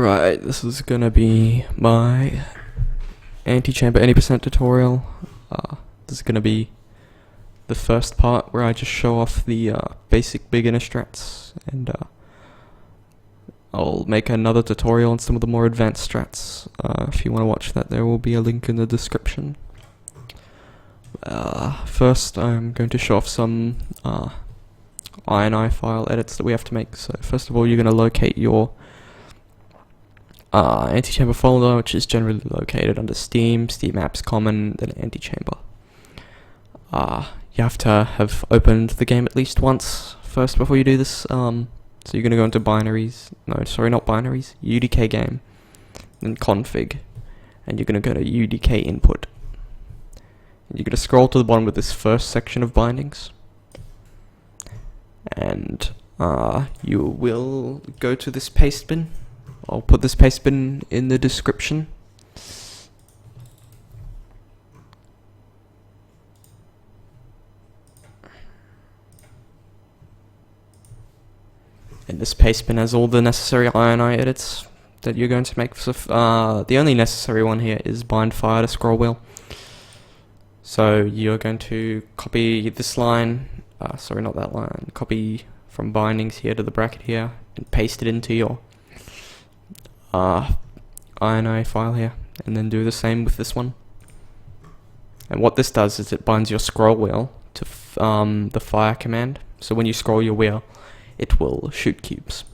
Alright, this is gonna be my Antichamber 80% tutorial. This is gonna be the first part where I just show off the basic beginner strats, and I'll make another tutorial on some of the more advanced strats. If you want to watch that, there will be a link in the description. First, I'm going to show off some INI file edits that we have to make. So first of all, you're going to locate your Antichamber folder, which is generally located under Steam, Steam Apps, Common, then Antichamber. You have to have opened the game at least once first before you do this. So you're going to go into binaries, no, sorry, not binaries, UDK game, then config, and you're going to go to UDK input. And you're going to scroll to the bottom with this first section of bindings, and you will go to this paste bin. I'll put this paste bin in the description. And this paste bin has all the necessary INI edits that you're going to make. So the only necessary one here is bind fire to scroll wheel. So you're going to copy this line, sorry, not that line, copy from bindings here to the bracket here, and paste it into your INI file here, and then do the same with this one. And what this does is it binds your scroll wheel to the fire command. So when you scroll your wheel, it will shoot cubes,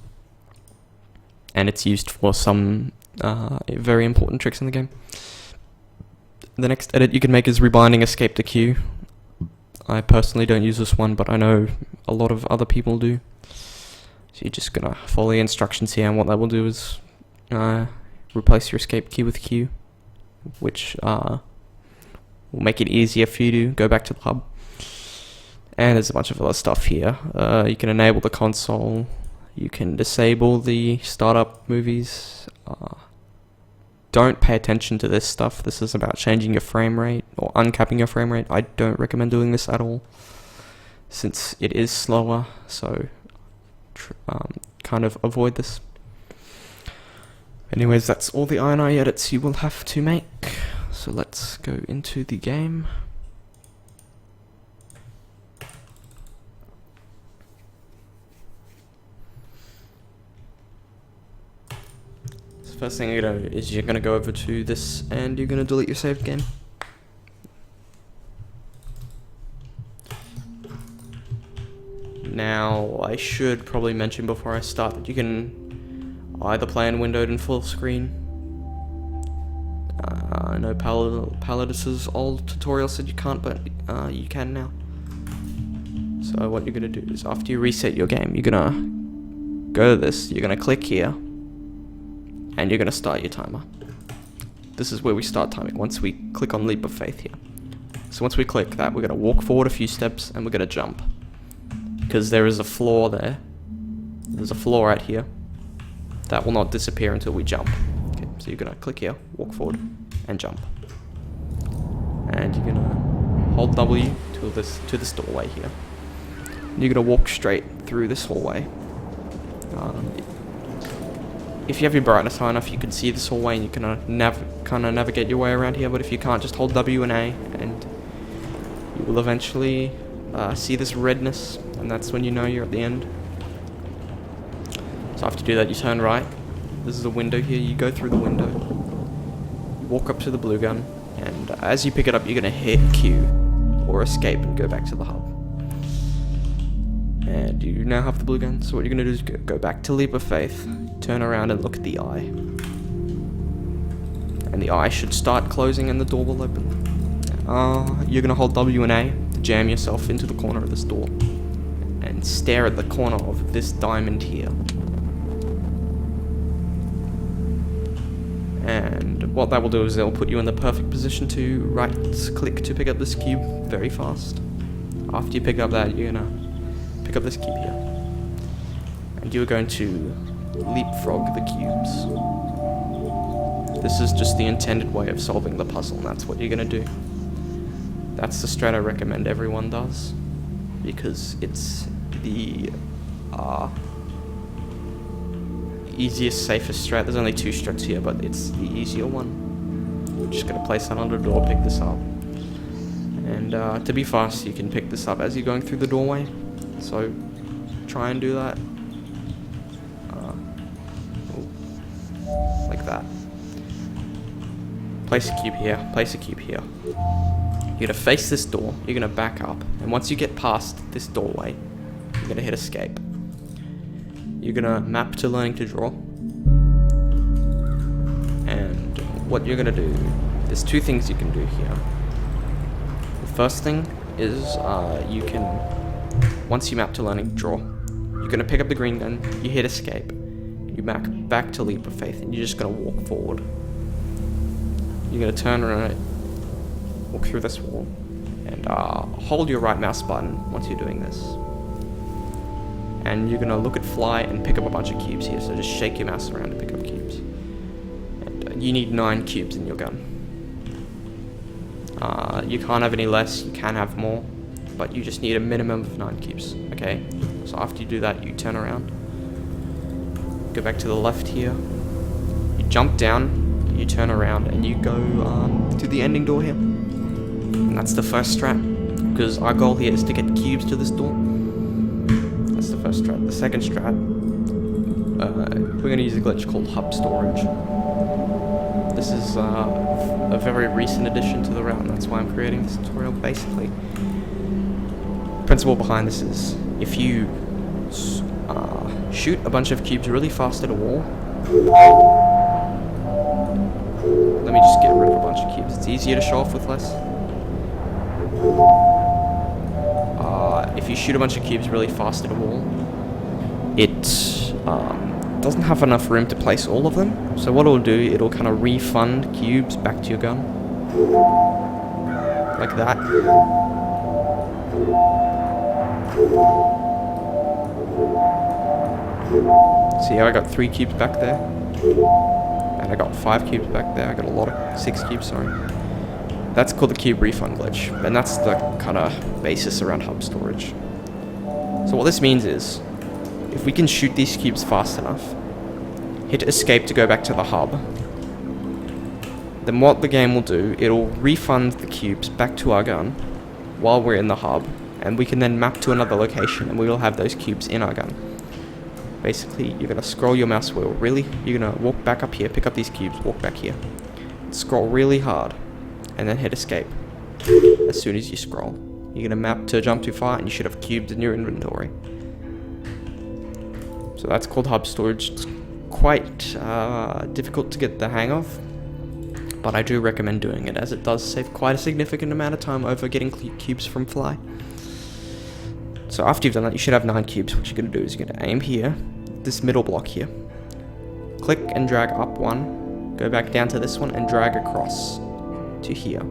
and it's used for some very important tricks in the game. The next edit you can make is rebinding escape to queue. I personally don't use this one, but I know a lot of other people do. So you're just gonna follow the instructions here, and what that will do is replace your escape key with Q, which will make it easier for you to go back to the hub. And there's a bunch of other stuff here. You can enable the console, you can disable the startup movies. Don't pay attention to this stuff. This is about changing your frame rate or uncapping your frame rate. I don't recommend doing this at all, since it is slower, so kind of avoid this. Anyways, that's all the INI edits you will have to make. So let's go into the game. So first thing you're gonna go over to this, and you're gonna delete your saved game. Now, I should probably mention before I start that you can either play in windowed and full screen. I know Palladis's old tutorial said you can't, but you can now. So what you're gonna do is, after you reset your game, you're gonna go to this, you're gonna click here, and you're gonna start your timer. This is where we start timing, once we click on Leap of Faith here. So once we click that, we're gonna walk forward a few steps, and we're gonna jump. Because there is a floor there. There's a floor right here. That will not disappear until we jump. Okay, so you're gonna click here, walk forward, and jump. And you're gonna hold W to this doorway here. And you're gonna walk straight through this hallway. If you have your brightness high enough, you can see this hallway, and you can kind of navigate your way around here. But if you can't, just hold W and A, and you will eventually see this redness, and that's when you know you're at the end. So after you do that, you turn right. This is a window here. You go through the window. You walk up to the blue gun, and as you pick it up, you're going to hit Q or escape and go back to the hub. And you now have the blue gun. So what you're going to do is go back to Leap of Faith, turn around and look at the eye. And the eye should start closing and the door will open. You're going to hold W and A to jam yourself into the corner of this door, and stare at the corner of this diamond here. And what that will do is it'll put you in the perfect position to right click to pick up this cube very fast. After you pick up that, you're gonna pick up this cube here, and you're going to leapfrog the cubes. This is just the intended way of solving the puzzle, and that's what you're gonna do. That's the strat I recommend everyone does, because it's the easiest, safest strat. There's only 2 strats here, but it's the easier one. We're just gonna place that under the door, pick this up. And to be fast, you can pick this up as you're going through the doorway. So try and do that. Like that. Place a cube here, place a cube here. You're gonna face this door, you're gonna back up, and once you get past this doorway, you're gonna hit escape. You're gonna map to learning to draw. And what you're gonna do, there's 2 things you can do here. The first thing is you can, once you map to learning to draw, you're gonna pick up the green gun, you hit escape, you back to leap of faith, and you're just gonna walk forward. You're gonna turn around, walk through this wall, and hold your right mouse button once you're doing this. And you're gonna look at fly and pick up a bunch of cubes here, so just shake your mouse around to pick up cubes. And you need 9 cubes in your gun. You can't have any less, you can have more, but you just need a minimum of 9 cubes, okay? So after you do that, you turn around, go back to the left here, you jump down, you turn around, and you go to the ending door here. And that's the first strat, because our goal here is to get cubes to this door. That's the first strat. The second strat, we're going to use a glitch called hub storage. This is a very recent addition to the route, and that's why I'm creating this tutorial. Basically, the principle behind this is if you shoot a bunch of cubes really fast at a wall. Let me just get rid of a bunch of cubes. It's easier to show off with less. If you shoot a bunch of cubes really fast at a wall, it doesn't have enough room to place all of them. So what it'll do, it'll kind of refund cubes back to your gun. Like that. See how I got 3 cubes back there? And I got 5 cubes back there. I got a lot of 6 cubes, sorry. That's called the cube refund glitch, and that's the kind of basis around hub storage. So what this means is, if we can shoot these cubes fast enough, hit escape to go back to the hub, then what the game will do, it'll refund the cubes back to our gun while we're in the hub, and we can then map to another location, and we will have those cubes in our gun. Basically, you're going to scroll your mouse wheel you're going to walk back up here, pick up these cubes, walk back here, scroll really hard, and then hit escape. As soon as you scroll, you're going to map to jump too far, and you should have cubes in your inventory. So that's called hub storage. It's quite difficult to get the hang of, but I do recommend doing it, as it does save quite a significant amount of time over getting cubes from fly. So after you've done that, you should have 9 cubes. What you're going to do is you're going to aim here, this middle block here, click and drag up 1, go back down to this one and drag across to here.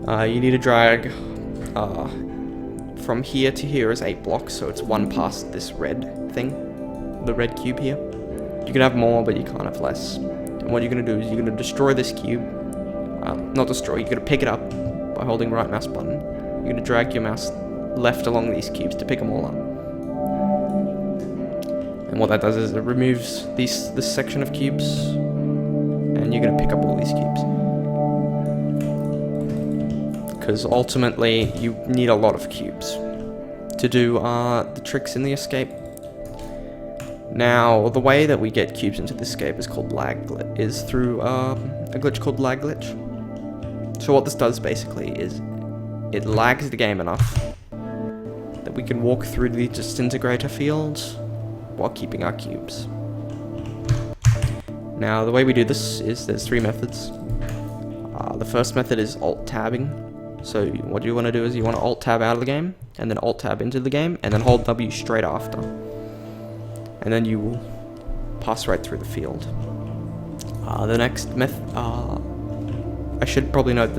You need to drag from here to here is 8 blocks, so it's 1 past this red thing, the red cube here. You can have more, but you can't have less. And what you're going to do is you're going to destroy this cube. Not destroy, you're going to pick it up by holding right mouse button. You're going to drag your mouse left along these cubes to pick them all up. And what that does is it removes this section of cubes, and you're going to pick up all these cubes. Because ultimately, you need a lot of cubes to do the tricks in the escape. Now, the way that we get cubes into the escape is called is through a glitch called lag glitch. So what this does basically is it lags the game enough that we can walk through the disintegrator fields while keeping our cubes. Now, the way we do this is there's 3 methods. The first method is alt-tabbing. So what you want to do is you want to alt-tab out of the game, and then alt-tab into the game, and then hold W straight after. And then you will pass right through the field. The next method, I should probably note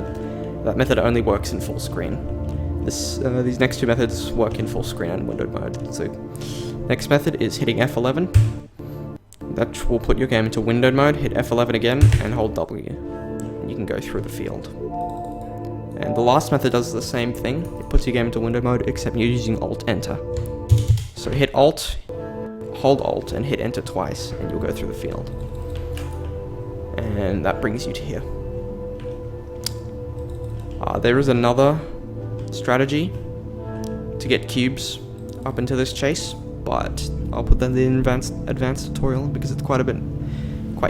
that method only works in full screen. These next 2 methods work in full screen and windowed mode. So, next method is hitting F11. That will put your game into windowed mode. Hit F11 again and hold W. You can go through the field. And the last method does the same thing. It puts your game into window mode, except you're using Alt-Enter. So hit Alt, hold Alt and hit enter twice, and you'll go through the field. And that brings you to here. There is another strategy to get cubes up into this chase, but I'll put that in the advanced tutorial because it's quite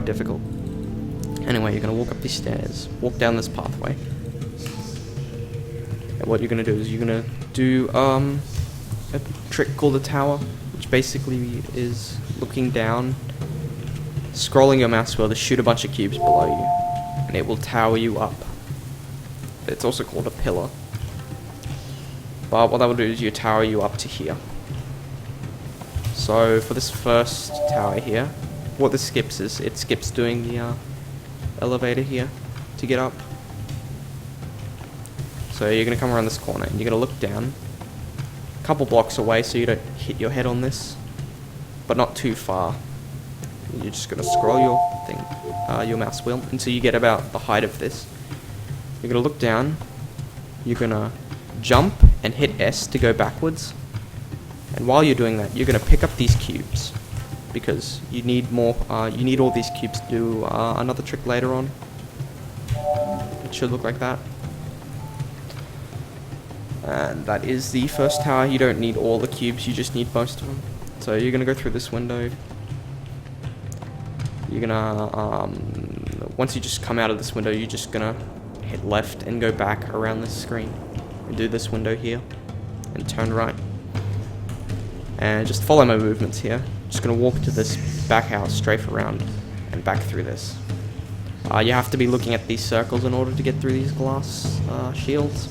difficult. Anyway, you're gonna walk up these stairs, walk down this pathway, and what you're gonna do is you're gonna do a trick called the tower, which basically is looking down, scrolling your mouse wheel to shoot a bunch of cubes below you, and it will tower you up. It's also called a pillar. But what that will do is you tower you up to here. So for this first tower here, what this skips is it skips doing the elevator here to get up. So you're gonna come around this corner and you're gonna look down a couple blocks away so you don't hit your head on this, but not too far. You're just gonna scroll your mouse wheel until you get about the height of this. You're gonna look down. You're gonna jump and hit S to go backwards. And while you're doing that, you're gonna pick up these cubes because you need more. You need all these cubes to do another trick later on. It should look like that. And that is the first tower. You don't need all the cubes. You just need most of them. So you're gonna go through this window. You're gonna once you just come out of this window, you're just gonna hit left and go back around this screen and do this window here and turn right and just follow my movements here. Just gonna walk to this back house, strafe around and back through this. You have to be looking at these circles in order to get through these glass shields.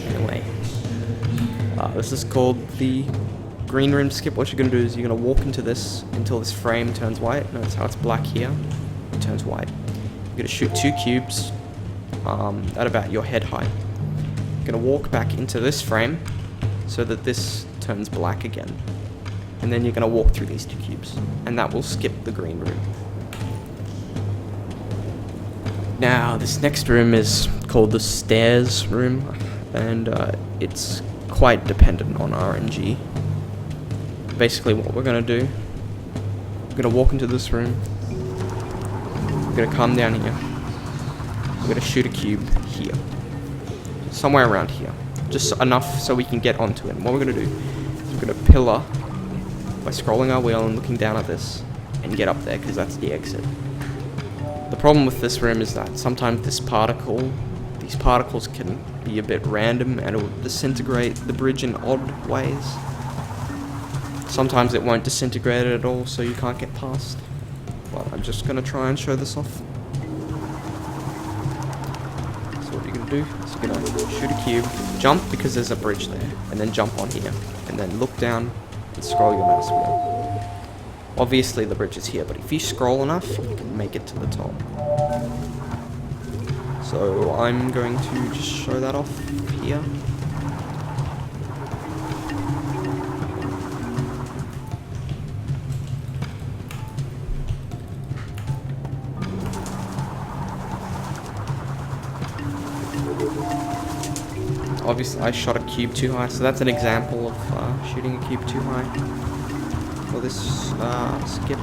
Anyway, this is called the green room skip. What you're gonna do is you're gonna walk into this until this frame turns white. Notice how it's black here, it turns white. You're gonna shoot 2 cubes at about your head height. You're gonna walk back into this frame so that this turns black again. And then you're gonna walk through these 2 cubes, and that will skip the green room. Now, this next room is called the stairs room, and it's quite dependent on RNG. Basically, what we're gonna do, we're gonna walk into this room. We're gonna come down here. We're gonna shoot a cube here. Somewhere around here. Just enough so we can get onto it. And what we're gonna do is we're gonna pillar by scrolling our wheel and looking down at this and get up there because that's the exit. The problem with this room is that sometimes these particles can be a bit random and it will disintegrate the bridge in odd ways. Sometimes it won't disintegrate it at all, so you can't get past. But I'm just gonna try and show this off. So what you're gonna do is you're gonna shoot a cube, jump because there's a bridge there, and then jump on here, and then look down and scroll your mouse wheel. Obviously the bridge is here, but if you scroll enough, you can make it to the top. So I'm going to just show that off here. Obviously I shot a cube too high, so that's an example of shooting a cube too high for this skip.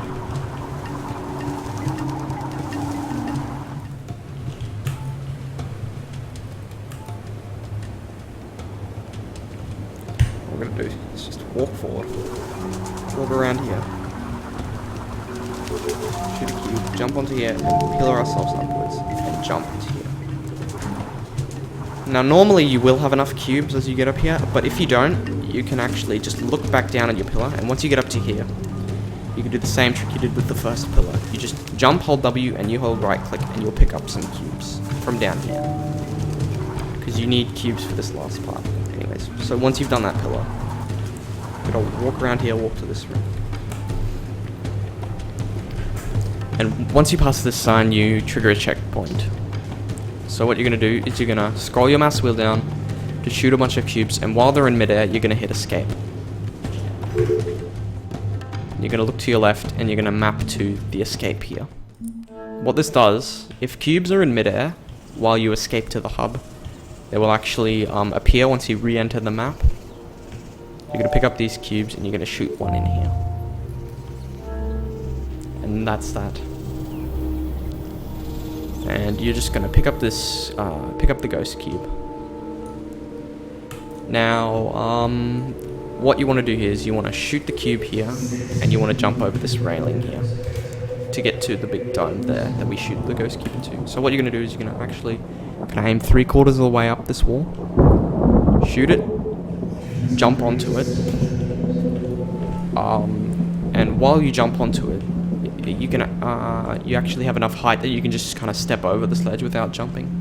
What we're going to do is just walk forward, walk around here, shoot a cube, jump onto here, and pillar ourselves upwards, and jump to here. Now normally you will have enough cubes as you get up here, but if you don't, you can actually just look back down at your pillar, and once you get up to here, you can do the same trick you did with the first pillar. You just jump, hold W, and you hold right click, and you'll pick up some cubes from down here. Because you need cubes for this last part. Anyways, so once you've done that pillar, you're gonna walk around here, walk to this room. And once you pass this sign, you trigger a checkpoint. So what you're going to do is you're going to scroll your mouse wheel down to shoot a bunch of cubes, and while they're in midair, you're going to hit escape. You're going to look to your left, and you're going to map to the escape here. What this does, if cubes are in midair while you escape to the hub, they will actually appear once you re-enter the map. You're going to pick up these cubes and you're going to shoot one in here. And that's that. And you're just going to pick up this, pick up the ghost cube. Now, what you want to do here is you want to shoot the cube here, and you want to jump over this railing here to get to the big dome there that we shoot the ghost cube into. So what you're going to do is you're going to actually aim 3/4 of the way up this wall, shoot it, jump onto it, and while you jump onto it, you can you actually have enough height that you can just kind of step over the sledge without jumping.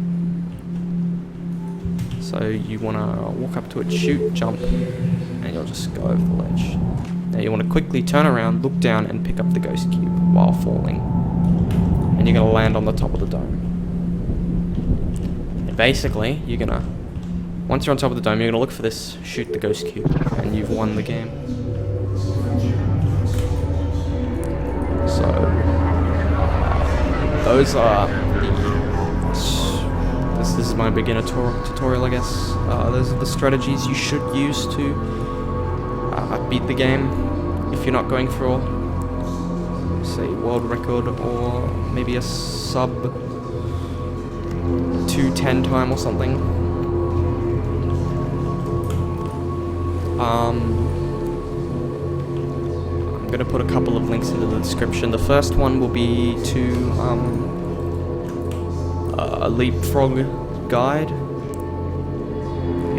So you want to walk up to it, shoot, jump, and you'll just go over the ledge. Now you want to quickly turn around, look down, and pick up the ghost cube while falling. And you're going to land on the top of the dome. And basically, you're going to, once you're on top of the dome, you're going to look for this, shoot the ghost cube, and you've won the game. So, those are this is my beginner tutorial, I guess. Those are the strategies you should use to beat the game if you're not going for, say, world record or maybe a sub 2:10 time or something. I'm going to put a couple of links into the description. The first one will be to a leapfrog guide.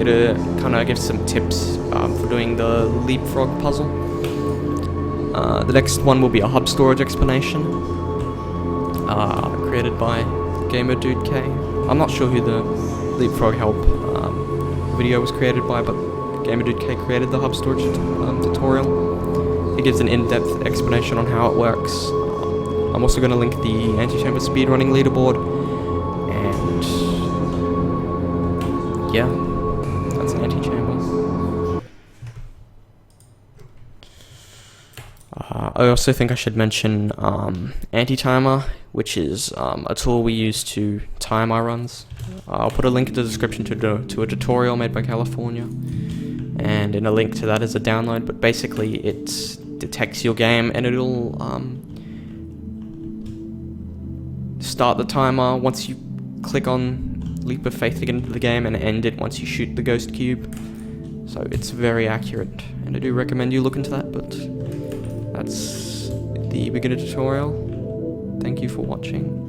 It kind of gives some tips for doing the leapfrog puzzle. The next one will be a hub storage explanation created by Gamer Dude K. I'm not sure who the leapfrog help video was created by, but Gamer Dude K created the hub storage tutorial. It gives an in-depth explanation on how it works. I'm also going to link the Antichamber speedrunning leaderboard, and yeah, that's an Antichamber. I also think I should mention Antichamber, which is a tool we use to time our runs. I'll put a link in the description to a tutorial made by California, and in a link to that is a download, but basically it detects your game and it'll start the timer once you click on Leap of Faith to get into the game, and end it once you shoot the ghost cube. So it's very accurate, and I do recommend you look into that, but that's the beginner tutorial. Thank you for watching.